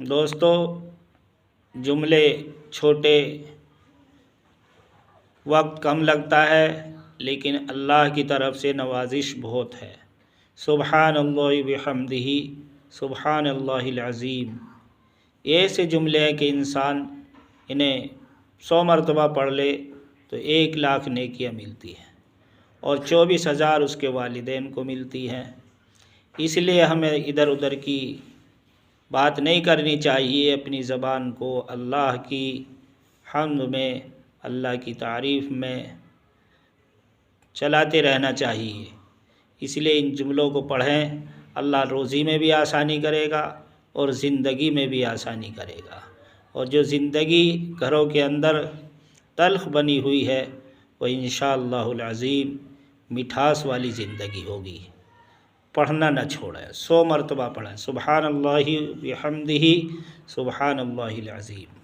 دوستو، جملے چھوٹے، وقت کم لگتا ہے، لیکن اللہ کی طرف سے نوازش بہت ہے۔ سبحان اللہ بحمدہ، سبحان اللہ العظیم، ایسے جملے ہیں کہ انسان انہیں 100 مرتبہ پڑھ لے تو 1,00,000 نیکیاں ملتی ہیں، اور 24,000 اس کے والدین کو ملتی ہیں۔ اس لیے ہمیں ادھر ادھر کی بات نہیں کرنی چاہیے، اپنی زبان کو اللہ کی حمد میں، اللہ کی تعریف میں چلاتے رہنا چاہیے۔ اس لیے ان جملوں کو پڑھیں، اللہ روزی میں بھی آسانی کرے گا اور زندگی میں بھی آسانی کرے گا، اور جو زندگی گھروں کے اندر تلخ بنی ہوئی ہے وہ انشاءاللہ العظیم مٹھاس والی زندگی ہوگی۔ پڑھنا نہ چھوڑیں، 100 مرتبہ پڑھیں، سبحان اللہ بحمدہ، سبحان اللہ العظیم۔